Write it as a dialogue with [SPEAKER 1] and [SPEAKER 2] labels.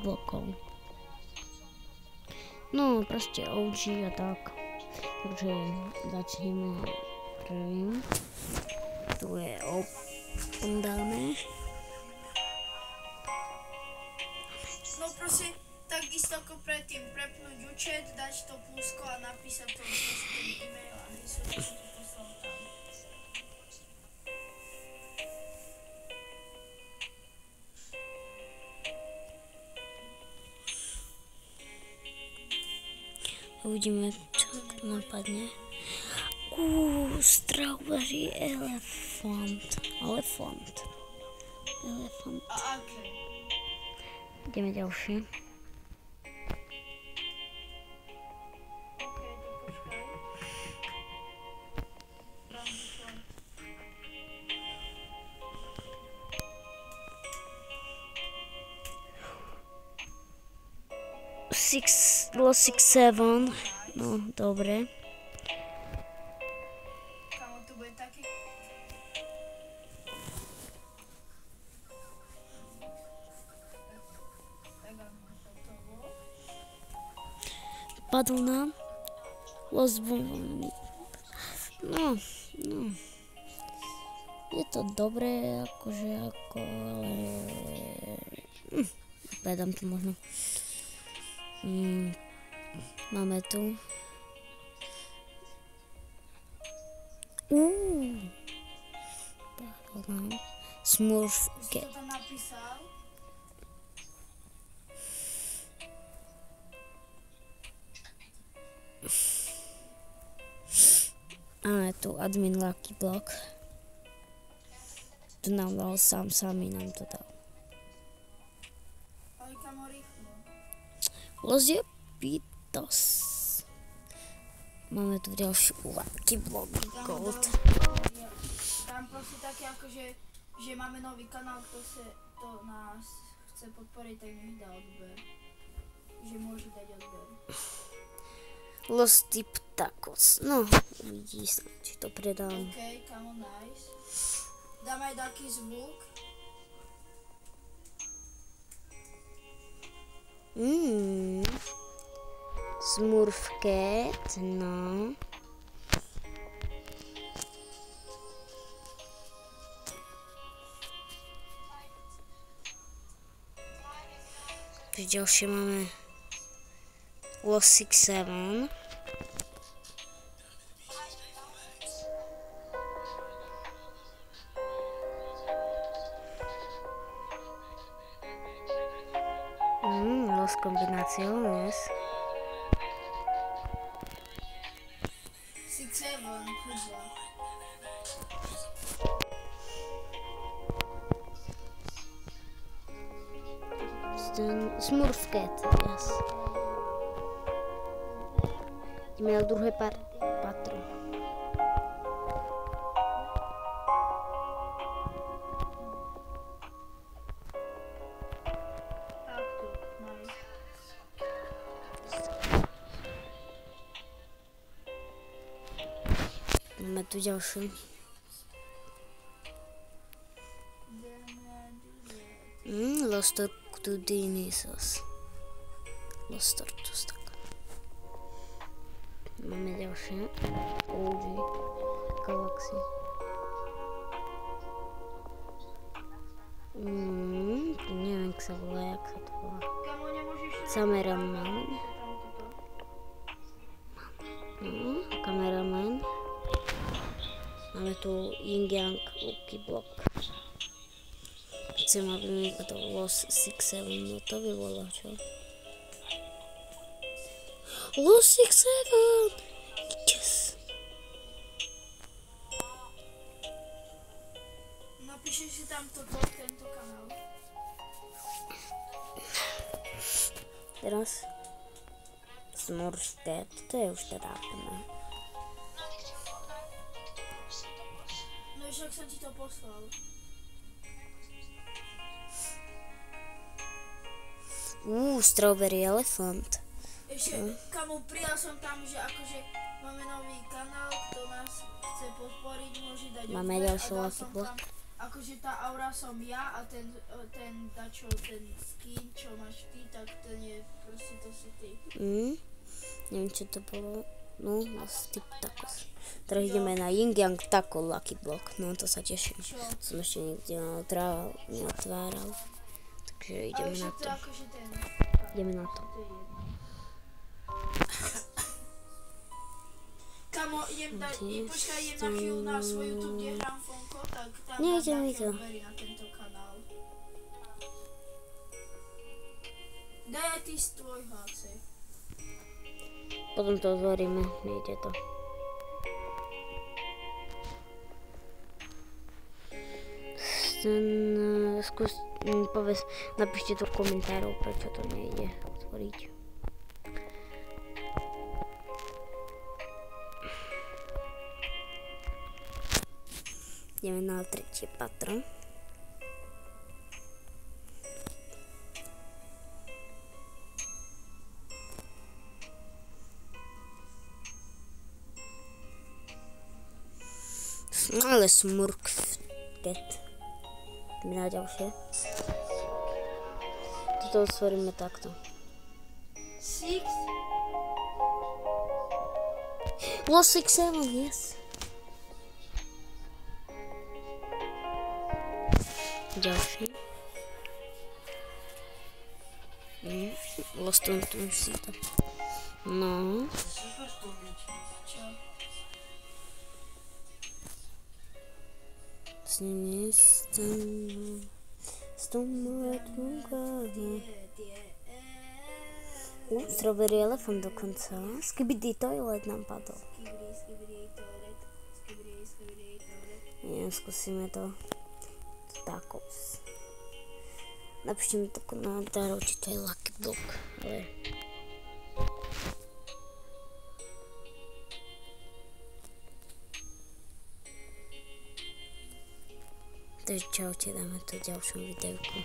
[SPEAKER 1] blokov. No, proste OG a tak. Takže začneme prvým. Tu je open dáme.
[SPEAKER 2] No proste, takisto ako predtým, prepnúť účet, dať to plusko a napísať to e-mail a som to poslal tam.
[SPEAKER 1] Uvidíme, čo napadne. Strawberry elephant.
[SPEAKER 2] A aké?
[SPEAKER 1] Ideme ďalšie.
[SPEAKER 2] Okej, to počkaj. Tam vyšlo.
[SPEAKER 1] Lost 6-7. No, dobre.
[SPEAKER 2] Kamo, tu bude taký... Tak áno, hotovo.
[SPEAKER 1] Padol nám. Lost No. Je to dobré, ale... Predám to možno. Máme tu. Padol nám. Smurf.
[SPEAKER 2] Už to tam napísal.
[SPEAKER 1] Máme tu admin Lucky Block. Tu nám dal samý nám to dal.
[SPEAKER 2] Ale kamo rýchlo.
[SPEAKER 1] Lost je Pitos. Máme tu ďalší Lucky Block Gold.
[SPEAKER 2] Tam proste také akože, že máme nový kanál, kto nás chce podporiť, tak nech dá odber. Že môže dať odber.
[SPEAKER 1] Lost Tip Tacos. No, uvidí sa, či to predám.
[SPEAKER 2] OK, kamo, nice. Dáme aj taký zvuk.
[SPEAKER 1] Smurf Cat, no. Ďalšie máme Lost 6-7. Lost Combinaciones.
[SPEAKER 2] 6-7, chudba.
[SPEAKER 1] Smurf Cat, yes. Ideme na druhé patro.
[SPEAKER 2] Takto, nice.
[SPEAKER 1] Máme tu ďalšiu. Lost Tortudinesos. Lost Tortus, tak. Máme ďalšie. OG Galaxy. Neviem, jak sa volá, jak sa to volá.
[SPEAKER 2] Kamo, nemôžeš...
[SPEAKER 1] Cameraman. Cameraman. Máme tu Ying Yang Lucky Block. Chcem, aby mi to Lost 6-7, no to by bolo čo? Lost 6-7! Yes!
[SPEAKER 2] Napíšeš si tam tento kanál.
[SPEAKER 1] Teraz Smurf Cat, to je už teda plné.
[SPEAKER 2] No však som ti to poslal.
[SPEAKER 1] Strawberry Elephant.
[SPEAKER 2] Ešte, kamo, pridal som tam, že akože máme nový kanál, kto nás chce podporiť, môže dať
[SPEAKER 1] Máme
[SPEAKER 2] odber
[SPEAKER 1] ďalší
[SPEAKER 2] a dal
[SPEAKER 1] Lucky
[SPEAKER 2] som
[SPEAKER 1] Block.
[SPEAKER 2] tam akože tá aura som ja a ten dačo, ten skin, čo máš ty, tak ten je, proste to si ty.
[SPEAKER 1] Neviem, čo to bolo. No, Lost Tip Tacos. Teraz ideme na Ying Yang Taco Lucky Block. No, to sa teším.
[SPEAKER 2] Čo?
[SPEAKER 1] Som ešte nikde neotváral. Takže ideme na to.
[SPEAKER 2] Akože ten.
[SPEAKER 1] Ideme na to.
[SPEAKER 2] To je jedno. Kamo, idem na chvíľu na svoj YouTube, kde hrám Fonko, tak tam
[SPEAKER 1] Nejde
[SPEAKER 2] dám
[SPEAKER 1] mi to.
[SPEAKER 2] odbery na tento kanál. Daj ty z tvojho AC.
[SPEAKER 1] Potom to otvoríme. Nejde to. Skús, povedz, napíšte do komentárov, prečo to nejde otvoriť. Ideme na 3. patro. Ale smurksket. Ideme na ďalšie. Toto otvoríme takto.
[SPEAKER 2] 6?
[SPEAKER 1] Lost 6-7, yes. Ďalší. Lost on si to. No.
[SPEAKER 2] Čo?
[SPEAKER 1] Sní moje tunga. Strawberry Elephant dokonca. Skibidi Toilet nám padol. Nie, skúsime to. Tacos. Napíšte mi to komentárov, či to je Lucky Block. Ale... Takže čaute, dáme to v ďalšom videjku.